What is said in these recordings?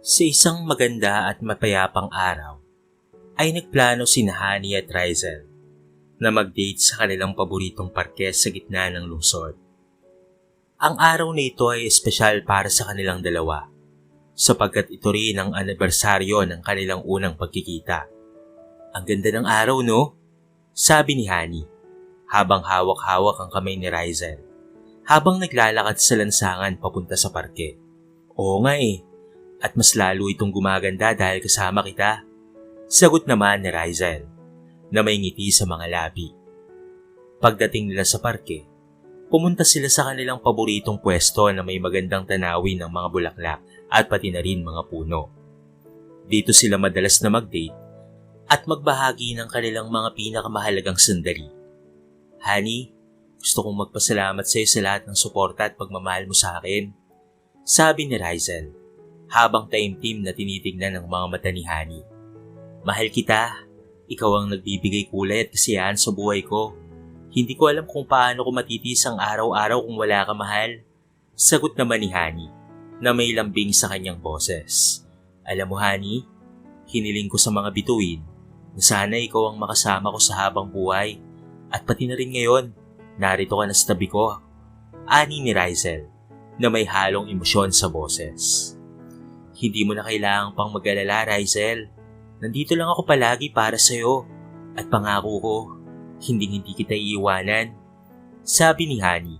Sa isang maganda at mapayapang araw, ay nagplano sina Honey at Rizel na mag-date sa kanilang paboritong parke sa gitna ng lungsod. Ang araw na ito ay espesyal para sa kanilang dalawa sapagkat ito rin ang anibersaryo ng kanilang unang pagkikita. Ang ganda ng araw, no? Sabi ni Honey habang hawak-hawak ang kamay ni Rizel habang naglalakad sa lansangan papunta sa parke. Oo nga eh. At mas lalo itong gumaganda dahil kasama kita. Sagot naman ni Rizel na may ngiti sa mga labi. Pagdating nila sa parke, pumunta sila sa kanilang paboritong pwesto na may magandang tanawin ng mga bulaklak at pati na rin mga puno. Dito sila madalas na mag-date at magbahagi ng kanilang mga pinakamahalagang sandali. Honey, gusto kong magpasalamat sa iyo sa lahat ng suporta at pagmamahal mo sa akin. Sabi ni Rizel habang taimtim na tinitignan ng mga mata ni Honey. Mahal kita, ikaw ang nagbibigay kulay at kasiyahan sa buhay ko. Hindi ko alam kung paano ko matitiis ang araw-araw kung wala ka, mahal. Sagot naman ni Honey na may lambing sa kanyang boses. Alam mo, Honey, hiniling ko sa mga bituin na sana ikaw ang makasama ko sa habang buhay at pati na rin ngayon, narito ka na sa tabi ko. Ani ni Rizel na may halong emosyon sa boses. Hindi mo na kailangang pang mag-alala, Rizel. Nandito lang ako palagi para sa'yo at pangako ko, hindi kita iiwanan. Sabi ni Honey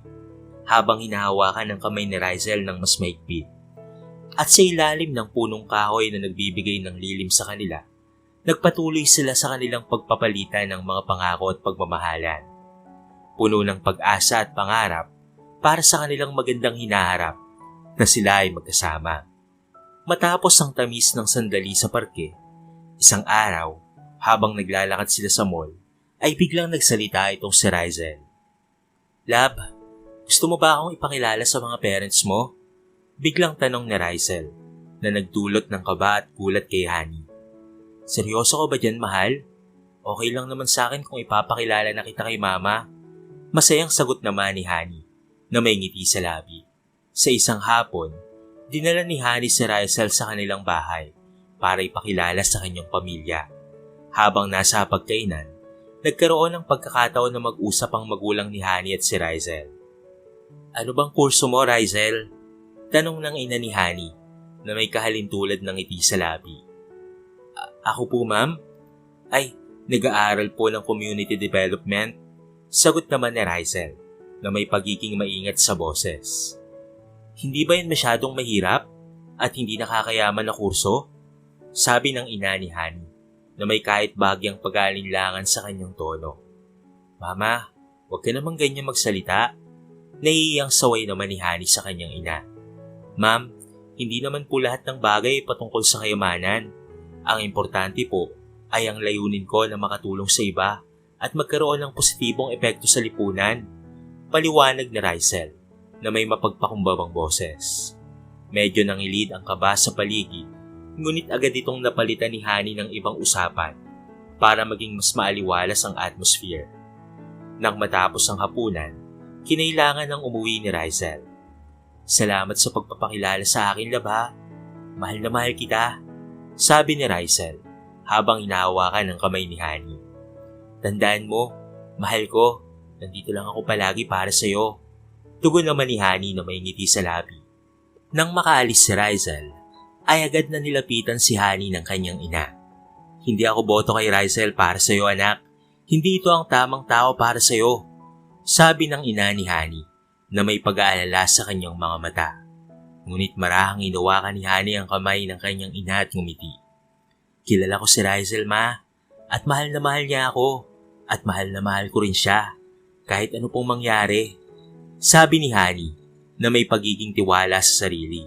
habang hinahawakan ng kamay ni Rizel ng mas maigpit. At sa ilalim ng punong kahoy na nagbibigay ng lilim sa kanila, nagpatuloy sila sa kanilang pagpapalitan ng mga pangako at pagmamahalan. Puno ng pag-asa at pangarap para sa kanilang magandang hinaharap na sila ay magkasama. Matapos ang tamis ng sandali sa parke, isang araw, habang naglalakad sila sa mall, ay biglang nagsalita itong si Rizel. Love, gusto mo ba akong ipakilala sa mga parents mo? Biglang tanong ni Rizel na nagdulot ng kaba at gulat kay Honey. Seryoso ka ba dyan, mahal? Okay lang naman sa akin kung ipapakilala na kita kay mama. Masayang sagot naman ni Honey na may ngiti sa labi. Sa isang hapon, dinala ni Honey si Rizel sa kanilang bahay para ipakilala sa kanyang pamilya. Habang nasa pagkainan, nagkaroon ng pagkakataon na mag-usap ang magulang ni Honey at si Rizel. Ano bang kurso mo, Rizel? Tanong ng ina ni Honey na may kahalintulad ng ngiti sa labi. Ako po, ma'am? Ay, nag-aaral po ng community development. Sagot naman ni Rizel na may pagiging maingat sa boses. Hindi ba yun masyadong mahirap at hindi nakakayaman na kurso? Sabi ng ina ni Honey na may kahit bagyang pag-aalinlangan sa kanyang tono. Mama, huwag ka namang ganyan magsalita. Nahihiyang saway naman ni Honey sa kanyang ina. Ma'am, hindi naman po lahat ng bagay patungkol sa kayamanan. Ang importante po ay ang layunin ko na makatulong sa iba at magkaroon ng positibong epekto sa lipunan. Paliwanag ni Rizel na may mapagpakumbabang boses. Medyo nangilid ang kaba sa paligid, ngunit agad itong napalitan ni Honey ng ibang usapan para maging mas maaliwalas ang atmosphere. Nang matapos ang hapunan, kinailangan ng umuwi ni Rizel. Salamat sa pagpapakilala sa akin, love ha. Mahal na mahal kita, sabi ni Rizel habang hinahawakan ng kamay ni Honey. Tandaan mo, mahal ko, nandito lang ako palagi para sa'yo. Tugon naman ni Honey na may ngiti sa labi. Nang makaalis si Rizel, ay agad na nilapitan si Honey ng kanyang ina. Hindi ako boto kay Rizel para sa iyo, anak. Hindi ito ang tamang tao para sa iyo, sabi ng ina ni Honey na may pag-aalala sa kanyang mga mata. Ngunit marahang inawakan ni Honey ang kamay ng kanyang ina at ngumiti. Kilala ko si Rizel, ma, at mahal na mahal niya ako at mahal na mahal ko rin siya kahit ano pong mangyari, sabi ni Honey na may pagiging tiwala sa sarili.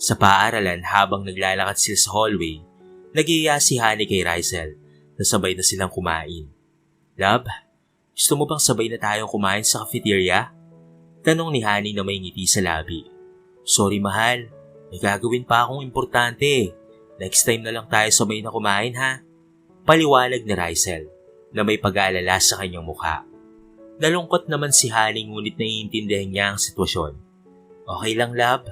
Sa paaralan habang naglalakad sila sa hallway, nag-iiya si Honey kay Rizel na sabay na silang kumain. Love, gusto mo bang sabay na tayong kumain sa cafeteria? Tanong ni Honey na may ngiti sa labi. Sorry mahal, may gagawin pa akong importante. Next time na lang tayo sabay na kumain ha? Paliwanag ni Rizel na may pag-aalala sa kanyang mukha. Nalungkot naman si Honey ngunit naiintindihan niya ang sitwasyon. Okay lang, love.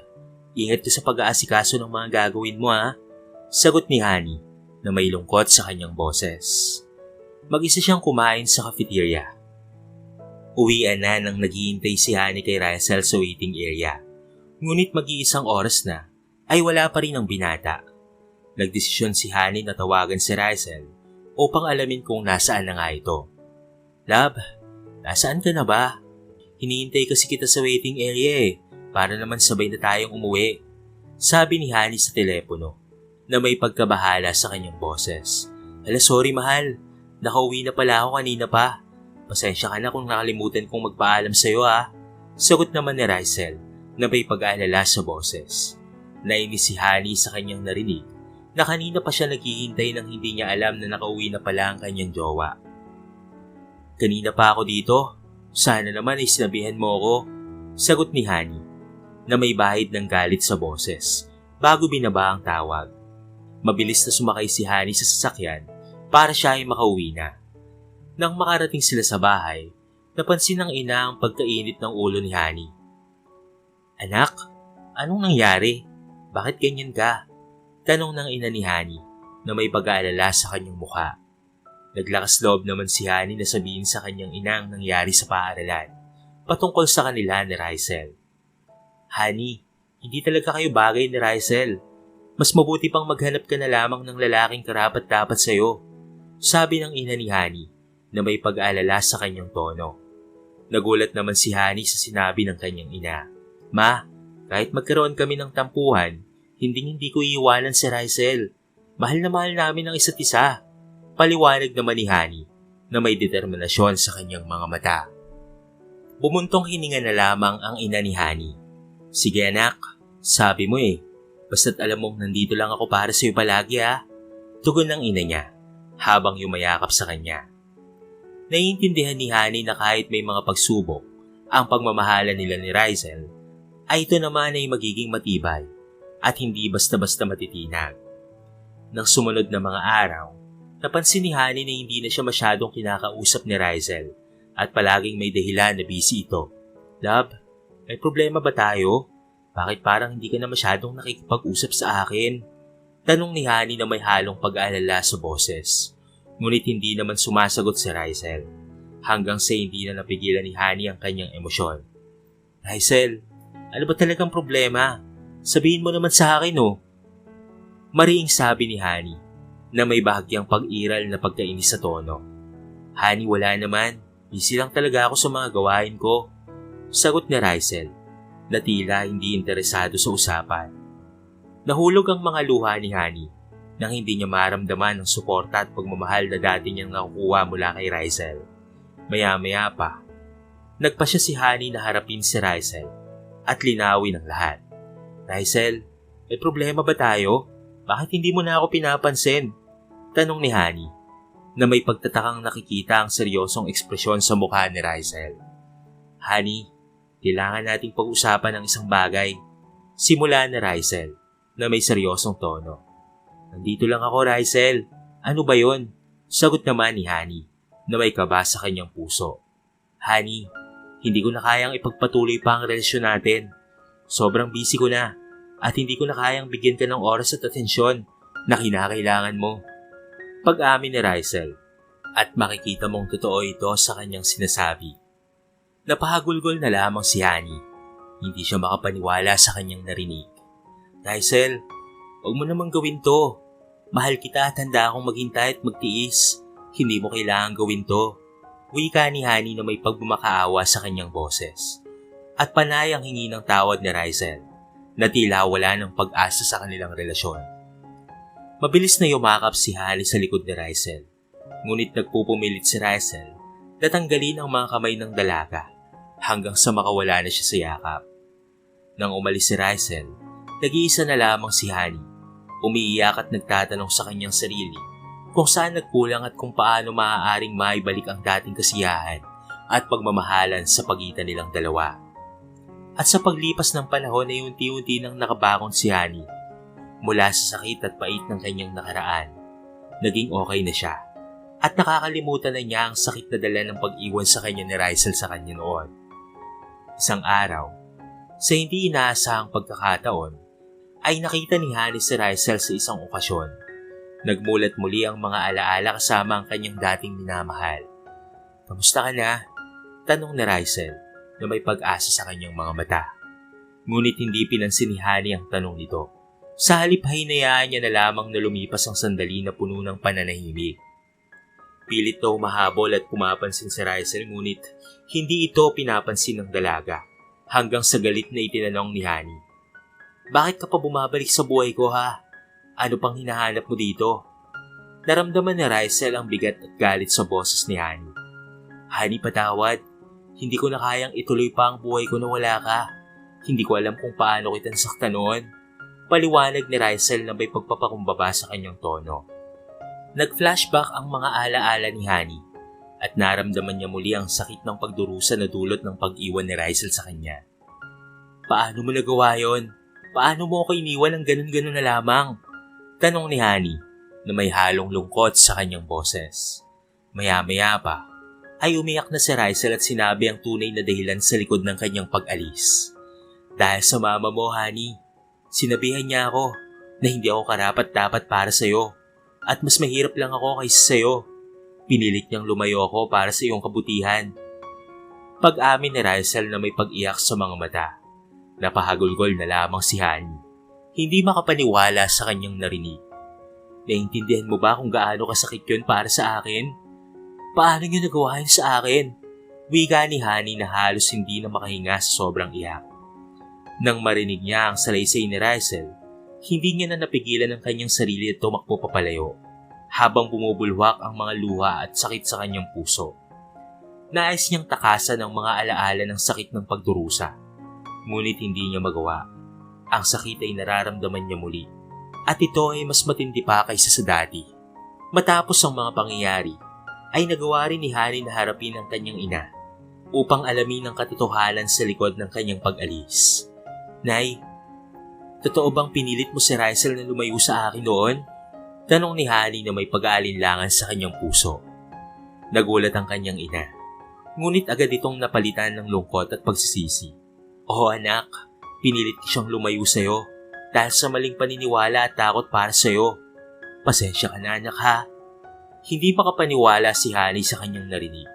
Ingat ka sa pag-aasikaso ng mga gagawin mo ha. Sagot ni Honey na may lungkot sa kanyang boses. Mag-isa siyang kumain sa cafeteria. Uwian na nang naghihintay si Honey kay Rysel sa waiting area. Ngunit mag-iisang oras na ay wala pa rin ang binata. Nagdesisyon si Honey na tawagan si Rysel upang alamin kung nasaan na nga ito. Love, nasaan ka na ba? Hinihintay kasi kita sa waiting area para naman sabay na tayong umuwi. Sabi ni Honey sa telepono na may pagkabahala sa kanyang boses. Sorry mahal, nakauwi na pala ako kanina pa. Pasensya ka na kung nakalimutan kong magpaalam sa'yo ha. Sagot naman ni Rysel na may pag-aalala sa boses. Nainis si Honey sa kanyang narinig na kanina pa siya naghihintay nang hindi niya alam na nakauwi na pala ang kanyang jowa. Kanina pa ako dito. Sana naman ay sinabihan mo ako. Sagot ni Honey na may bahid ng galit sa boses bago binaba ang tawag. Mabilis na sumakay si Honey sa sasakyan para siya ay makauwi na. Nang makarating sila sa bahay, napansin ng ina ang pagkainit ng ulo ni Honey. Anak, anong nangyari? Bakit ganyan ka? Tanong ng ina ni Honey na may pag-aalala sa kanyang mukha. Naglakas loob naman si Honey na sabihin sa kanyang ina ang nangyari sa paaralan patungkol sa kanila ni Rysel. Honey, hindi talaga kayo bagay ni Rysel. Mas mabuti pang maghanap ka na lamang ng lalaking karapat-dapat sa'yo. Sabi ng ina ni Honey na may pag-aalala sa kanyang tono. Nagulat naman si Honey sa sinabi ng kanyang ina. Ma, kahit magkaroon kami ng tampuhan, hindi ko iiwanan si Rysel. Mahal na mahal namin ang isa't isa. Paliwanag naman ni Honey na may determinasyon sa kanyang mga mata. Bumuntong hininga na lamang ang ina ni Honey. Sige anak, sabi mo basta't alam mong nandito lang ako para sa'yo palagi ha. Tugon ng ina niya habang yumayakap sa kanya. Naiintindihan ni Honey na kahit may mga pagsubok ang pagmamahalan nila ni Rysel, ay ito naman ay magiging matibay at hindi basta-basta matitinag. Nang sumunod na mga araw, napansin ni Honey na hindi na siya masyadong kinakausap ni Rysel at palaging may dahilan na busy ito. Love, may problema ba tayo? Bakit parang hindi ka na masyadong nakikipag-usap sa akin? Tanong ni Honey na may halong pag-aalala sa boses. Ngunit hindi naman sumasagot si Rysel hanggang sa hindi na napigilan ni Honey ang kanyang emosyon. Rysel, ano ba talagang problema? Sabihin mo naman sa akin Mariing sabi ni Honey na may bahagyang pag-iral na pagkainis sa tono. Honey, wala naman. Busy lang talaga ako sa mga gawain ko. Sagot ni Rysel na tila hindi interesado sa usapan. Nahulog ang mga luha ni Honey nang hindi niya maramdaman ang suporta at pagmamahal na dati niyang nakukuha mula kay Rysel. Maya-maya pa, nagpa siya si Honey na harapin si Rysel at linawin ang lahat. Rysel, may problema ba tayo? Bakit hindi mo na ako pinapansin? Tanong ni Honey na may pagtatakang nakikita ang seryosong ekspresyon sa mukha ni Rysel. Honey, kailangan nating pag-usapan ang isang bagay. Simula ni Rysel na may seryosong tono. Nandito lang ako, Rysel. Ano ba yon? Sagot naman ni Honey na may kaba sa kanyang puso. Honey, hindi ko na kayang ipagpatuloy pa ang relasyon natin. Sobrang busy ko na at hindi ko na kayang bigyan ka ng oras at atensyon na kinakailangan mo. Pag-amin ni Rysel at makikita mong totoo ito sa kanyang sinasabi. Napahagulgol na lamang si Honey. Hindi siya makapaniwala sa kanyang narinig. Rysel, huwag mo namang gawin to. Mahal kita at handa akong maghintay at magtiis. Hindi mo kailangan gawin to. Wika ni Honey na may pagmamakaawa sa kanyang boses. At panay ang hingi ng tawad ni Rysel na tila wala ng pag-asa sa kanilang relasyon. Mabilis na yumakap si Honey sa likod ni Rysel. Ngunit nagpupumilit si Rysel na tanggalin ang mga kamay ng dalaga hanggang sa makawala na siya sa yakap. Nang umalis si Rysel, nag-iisa na lamang si Honey. Umiiyak at nagtatanong sa kanyang sarili kung saan nagkulang at kung paano maaaring maibalik ang dating kasiyahan at pagmamahalan sa pagitan nilang dalawa. At sa paglipas ng panahon ay unti-unti nang nakabangon si Honey mula sa sakit at pait ng kanyang nakaraan. Naging okay na siya at nakakalimutan na niya ang sakit na dala ng pag-iwan sa kanya ni Rysel sa kanya noon. Isang araw, sa hindi inaasahang pagkakataon, ay nakita ni Honey si Rysel sa isang okasyon. Nagmulat muli ang mga alaala kasama ang kanyang dating minamahal. "Kamusta ka na?" tanong ni Rysel na may pag-asa sa kanyang mga mata. Ngunit hindi pinansin ni Honey ang tanong nito. Sa halip ay hinayaan niya na lamang na lumipas ang sandali na puno ng pananahimik. Pilit na humahabol at pumapansin si Rysel ngunit hindi ito pinapansin ng dalaga. Hanggang sa galit na itinanong ni Honey, "Bakit ka pa bumabalik sa buhay ko ha? Ano pang hinahanap mo dito?" Naramdaman ni Rysel ang bigat at galit sa boses ni Honey. "Honey, patawad. Hindi ko na kayang ituloy pa ang buhay ko na wala ka. Hindi ko alam kung paano kita nasaktan noon." Paliwanag ni Rysel na may pagpapakumbaba sa kanyang tono. Nag-flashback ang mga alaala ni Honey at naramdaman niya muli ang sakit ng pagdurusa na dulot ng pag-iwan ni Rysel sa kanya. "Paano mo nagawa yon? Paano mo ako iniwan ng ganun-ganun na lamang?" tanong ni Honey na may halong lungkot sa kanyang boses. Maya-maya pa ay umiyak na si Rysel at sinabi ang tunay na dahilan sa likod ng kanyang pag-alis. "Dahil sa mama mo, Honey, sinabihan niya ako na hindi ako karapat-dapat para sa'yo at mas mahirap lang ako kaysa sa'yo. Pinilit niyang lumayo ako para sa iyong kabutihan." Pag-amin ni Rysel na may pag-iyak sa mga mata. Napahagulgol na lamang si Honey. Hindi makapaniwala sa kanyang narinig. "Naiintindihan mo ba kung gaano kasakit yun para sa akin? Paano niyo nagawa yun sa akin?" Wika ni Honey na halos hindi na makahinga sa sobrang iyak. Nang marinig niya ang salaysay ni Rysel, hindi niya na napigilan ang kanyang sarili at tumakbo papalayo, habang bumubulwak ang mga luha at sakit sa kanyang puso. Nais niyang takasan ang mga alaala ng sakit ng pagdurusa, ngunit hindi niya magawa. Ang sakit ay nararamdaman niya muli, at ito ay mas matindi pa kaysa sa dati. Matapos ang mga pangyayari, ay nagawa rin ni Honey na harapin ang kanyang ina upang alamin ang katotohanan sa likod ng kanyang pag-alis. "Nay, totoo bang pinilit mo si Rysel na lumayo sa akin noon?" tanong ni Honey na may pag-aalinlangan sa kanyang puso. Nagulat ang kanyang ina, ngunit agad itong napalitan ng lungkot at pagsisisi. "Oo anak, pinilit ko siyang lumayo sa'yo dahil sa maling paniniwala at takot para sa'yo. Pasensya ka na anak ha." Hindi makapaniwala si Honey sa kanyang narinig.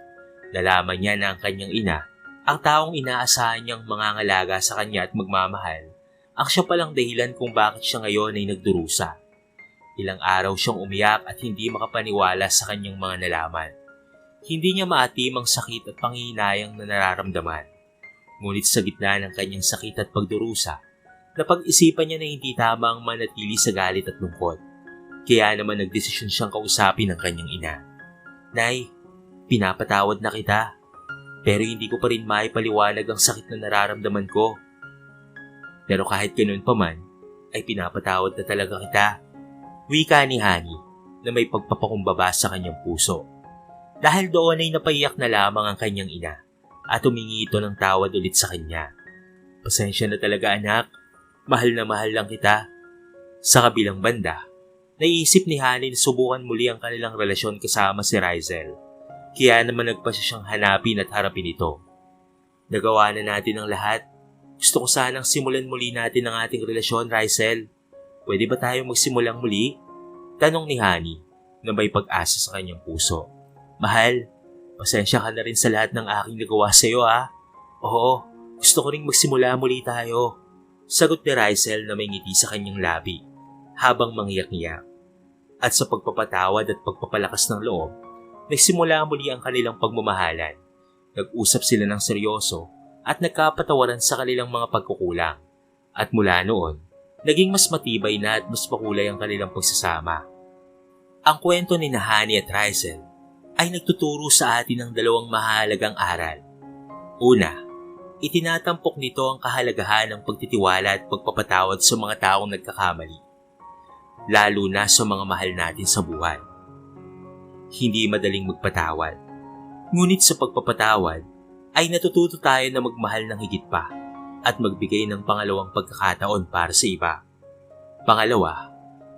Nalaman niya na ang kanyang ina, ang taong inaasahan niyang mangangalaga sa kanya at magmamahal, ang siya palang dahilan kung bakit siya ngayon ay nagdurusa. Ilang araw siyang umiyak at hindi makapaniwala sa kanyang mga nalaman. Hindi niya maatim ang sakit at panghihinayang na nararamdaman. Ngunit sa gitna ng kanyang sakit at pagdurusa, napag-isipan niya na hindi tama ang manatili sa galit at lungkot. Kaya naman nagdesisyon siyang kausapin ang kanyang ina. "Nay, pinapatawad na kita, pero hindi ko pa rin maipaliwanag ang sakit na nararamdaman ko. Pero kahit ganoon pa man, ay pinapatawad na talaga kita." Wika ni Honey na may pagpapakumbaba sa kanyang puso. Dahil doon ay napaiyak na lamang ang kanyang ina at humingi ito ng tawad ulit sa kanya. "Pasensya na talaga anak, mahal na mahal lang kita." Sa kabilang banda, naiisip ni Honey na subukan muli ang kanilang relasyon kasama si Rysel. Kaya naman nagpasya siyang hanapin at harapin ito. "Nagawa na natin ang lahat. Gusto ko sanang simulan muli natin ang ating relasyon, Rysel. Pwede ba tayo magsimulang muli?" tanong ni Honey na may pag-asa sa kanyang puso. "Mahal, pasensya ka na rin sa lahat ng aking nagawa sa iyo ha. Oo, gusto ko ring magsimula muli tayo." Sagot ni Rysel na may ngiti sa kanyang labi habang mangiyak-ngiyak. At sa pagpapatawad at pagpapalakas ng loob, nagsimula muli ang kanilang pagmamahalan. Nag-usap sila ng seryoso at nagkapatawaran sa kanilang mga pagkukulang. At mula noon, naging mas matibay na at mas makulay ang kanilang pagsasama. Ang kwento ni Honey at Rysel ay nagtuturo sa atin ng dalawang mahalagang aral. Una, itinatampok nito ang kahalagahan ng pagtitiwala at pagpapatawad sa mga taong nagkakamali, lalo na sa mga mahal natin sa buhay. Hindi madaling magpatawad, ngunit sa pagpapatawad ay natututo tayo na magmahal ng higit pa at magbigay ng pangalawang pagkakataon para sa iba. Pangalawa,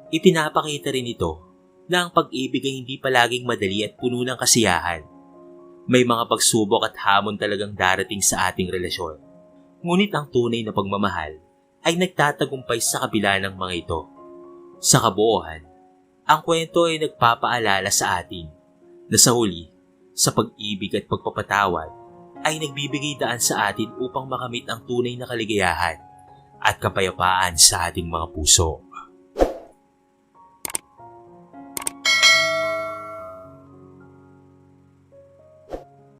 ipinapakita rin ito na ang pag-ibig ay hindi palaging madali at puno ng kasiyahan. May mga pagsubok at hamon talagang darating sa ating relasyon. Ngunit ang tunay na pagmamahal ay nagtatagumpay sa kabila ng mga ito. Sa kabuuan, ang kwento ay nagpapaalala sa atin na sa huli, sa pag-ibig at pagpapatawad, ay nagbibigay daan sa atin upang makamit ang tunay na kaligayahan at kapayapaan sa ating mga puso.